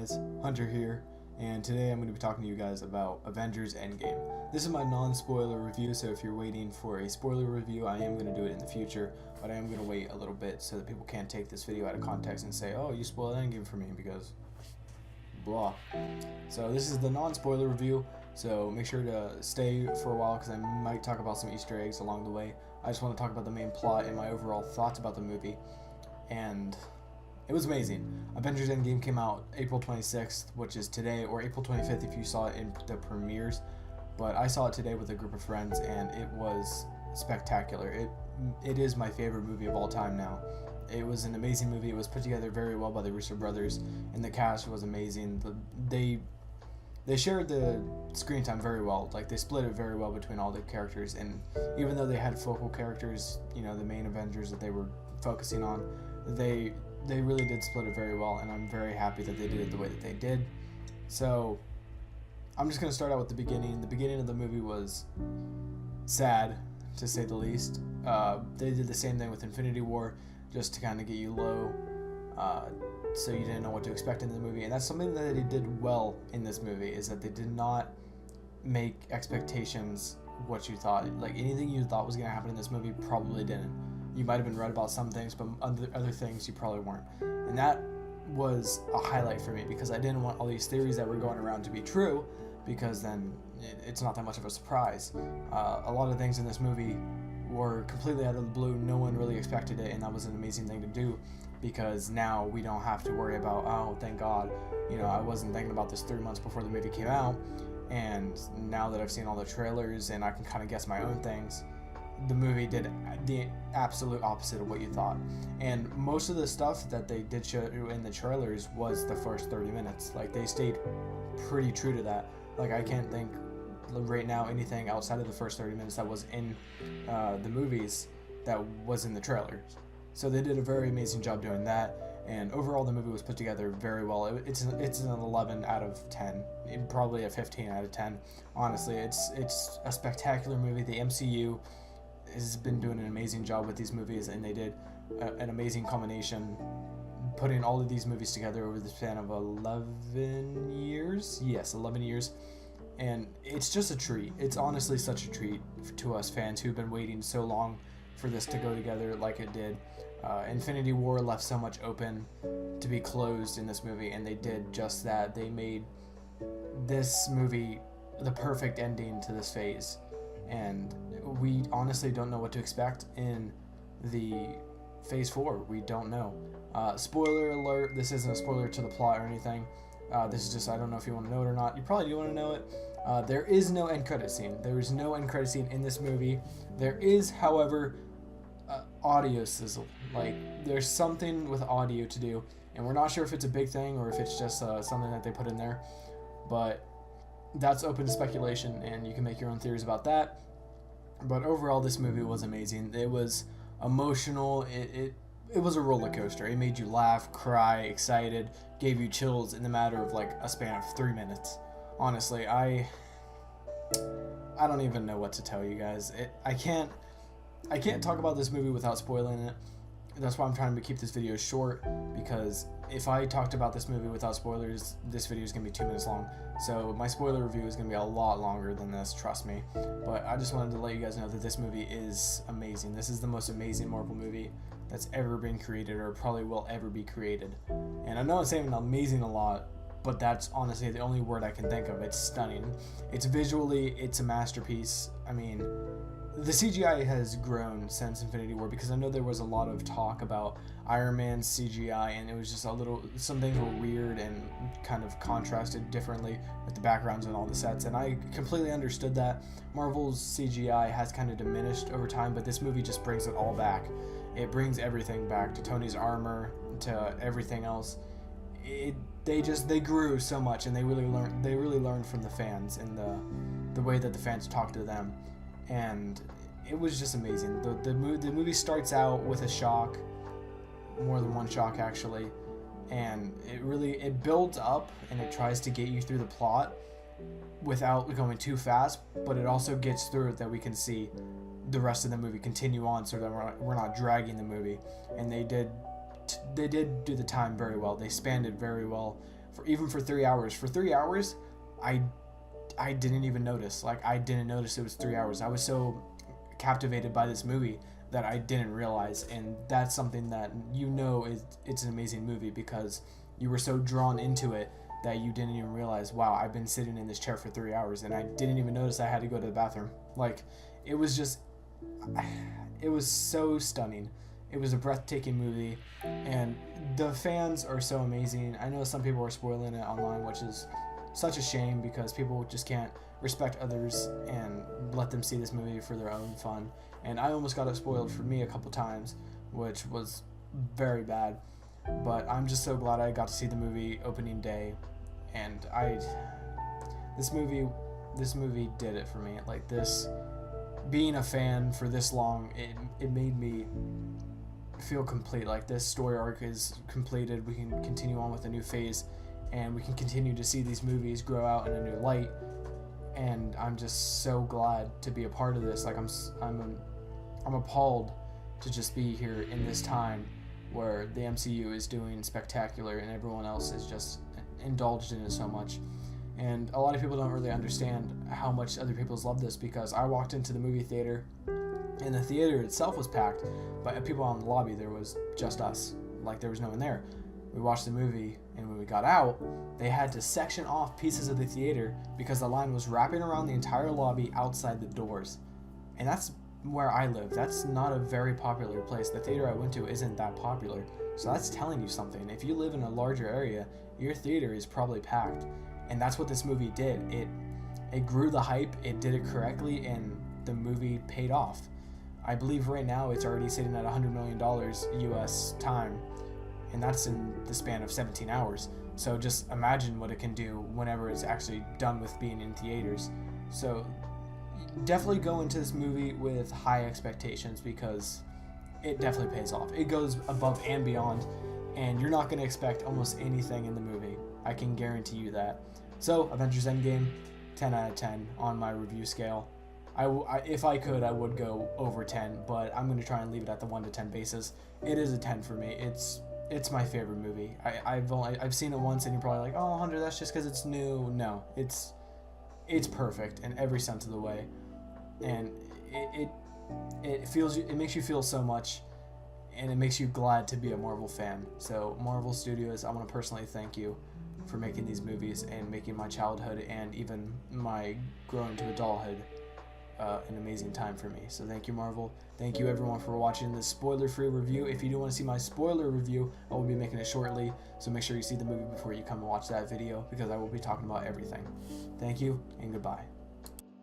Guys, Hunter here, and today I'm going to be talking to you guys about Avengers Endgame. This is my non-spoiler review, so if you're waiting for a spoiler review, I am going to do it in the future, but I am going to wait a little bit so that people can't take this video out of context and say, oh, you spoiled Endgame for me, because blah. So this is the non-spoiler review, so make sure to stay for a while because I might talk about some Easter eggs along the way. I just want to talk about the main plot and my overall thoughts about the movie, and it was amazing. Avengers Endgame came out April 26th, which is today, or April 25th if you saw it in the premieres. But I saw it today with a group of friends, and it was spectacular. It is my favorite movie of all time now. It was an amazing movie. It was put together very well by the Russo brothers, and the cast was amazing. They shared the screen time very well. Like, they split it very well between all the characters, and even though they had focal characters, you know, the main Avengers that they were focusing on, they really did split it very well, and I'm very happy that they did it the way that they did. So I'm just going to start out with the beginning. The beginning of the movie was sad, to say the least. They did the same thing with Infinity War, just to kind of get you low, so you didn't know what to expect in the movie. And that's something that they did well in this movie, is that they did not make expectations what you thought. Like, anything you thought was going to happen in this movie probably didn't. You might have been right about some things, but other things you probably weren't. And that was a highlight for me, because I didn't want all these theories that were going around to be true, because then it's not that much of a surprise. A lot of things in this movie were completely out of the blue. No one really expected it, and that was an amazing thing to do, because now we don't have to worry about, oh, thank God, you know, I wasn't thinking about this 3 months before the movie came out, and now that I've seen all the trailers and I can kind of guess my own things, the movie did the absolute opposite of what you thought. And most of the stuff that they did show in the trailers was the first 30 minutes. Like, they stayed pretty true to that. Like, I can't think right now anything outside of the first 30 minutes that was in the movies that was in the trailers. So they did a very amazing job doing that, and overall the movie was put together very well. It's an 11 out of 10, probably a 15 out of 10. Honestly, it's a spectacular movie. The MCU has been doing an amazing job with these movies, and they did an amazing combination, putting all of these movies together over the span of 11 years. Yes, 11 years. And it's just a treat. It's honestly such a treat to us fans who've been waiting so long for this to go together like it did. Infinity War left so much open to be closed in this movie, and they did just that. They made this movie the perfect ending to this phase, and we honestly don't know what to expect in the phase 4. We don't know. Spoiler alert, this isn't a spoiler to the plot or anything. This is just, I don't know if you want to know it or not. You probably do want to know it. There is no end credit scene. There is no end credit scene in this movie. There is, however, audio sizzle. Like, there's something with audio to do, and we're not sure if it's a big thing or if it's just something that they put in there, but that's open to speculation, and you can make your own theories about that. But overall, this movie was amazing. It was emotional. It was a roller coaster. It made you laugh, cry, excited, gave you chills in the matter of like a span of 3 minutes. Honestly, I don't even know what to tell you guys. I can't talk about this movie without spoiling it. That's why I'm trying to keep this video short, because if I talked about this movie without spoilers, this video is going to be 2 minutes long. So my spoiler review is going to be a lot longer than this, trust me. But I just wanted to let you guys know that this movie is amazing. This is the most amazing Marvel movie that's ever been created, or probably will ever be created. And I know I'm saying amazing a lot, but that's honestly the only word I can think of. It's stunning. It's visually, it's a masterpiece. I mean, the CGI has grown since Infinity War, because I know there was a lot of talk about Iron Man's CGI, and it was just some things were weird and kind of contrasted differently with the backgrounds and all the sets, and I completely understood that. Marvel's CGI has kind of diminished over time, but this movie just brings it all back. It brings everything back, to Tony's armor, to everything else. They grew so much, and they really learned from the fans and the way that the fans talked to them. And it was just amazing. The movie starts out with a shock, more than one shock actually, and it builds up, and it tries to get you through the plot without going too fast, but it also gets through it that we can see the rest of the movie continue on, so that we're not dragging the movie. And they did do the time very well. They spanned it very well even for 3 hours. For 3 hours, I didn't even notice. Like, I didn't notice it was 3 hours. I was so captivated by this movie that I didn't realize, and that's something that it's an amazing movie because you were so drawn into it that you didn't even realize, wow, I've been sitting in this chair for 3 hours and I didn't even notice I had to go to the bathroom. Like, it was so stunning. It was a breathtaking movie, and the fans are so amazing. I know some people are spoiling it online, which is such a shame because people just can't respect others and let them see this movie for their own fun. And I almost got it spoiled for me a couple times, which was very bad. But I'm just so glad I got to see the movie opening day, and this movie did it for me. Like, this, being a fan for this long, it made me feel complete. Like, this story arc is completed. We can continue on with a new phase, and we can continue to see these movies grow out in a new light. And I'm just so glad to be a part of this. Like, I'm appalled to just be here in this time where the MCU is doing spectacular and everyone else is just indulged in it so much. And a lot of people don't really understand how much other people's love this, because I walked into the movie theater and the theater itself was packed, but people out in the lobby, there was just us. Like, there was no one there. We watched the movie, and when we got out, they had to section off pieces of the theater because the line was wrapping around the entire lobby outside the doors. And that's where I live. That's not a very popular place. The theater I went to isn't that popular. So that's telling you something. If you live in a larger area, your theater is probably packed. And that's what this movie did. It grew the hype, it did it correctly, and the movie paid off. I believe right now it's already sitting at $100 million US time, and that's in the span of 17 hours. So just imagine what it can do whenever it's actually done with being in theaters. So definitely go into this movie with high expectations, because it definitely pays off. It goes above and beyond, and you're not going to expect almost anything in the movie. I can guarantee you that. So, Avengers Endgame, 10 out of 10 on my review scale. If I could, I would go over 10, but I'm going to try and leave it at the 1 to 10 basis. It is a 10 for me. It's my favorite movie. I've seen it once, and you're probably like, oh, Hunter, that's just because it's new. No, it's perfect in every sense of the way, and it makes you feel so much, and it makes you glad to be a Marvel fan. So, Marvel Studios, I want to personally thank you for making these movies and making my childhood and even my growing to adulthood an amazing time for me. So thank you, Marvel. Thank you, everyone, for watching this spoiler-free review. If you do want to see my spoiler review, I will be making it shortly, so make sure you see the movie before you come and watch that video, because I will be talking about everything. Thank you, and goodbye.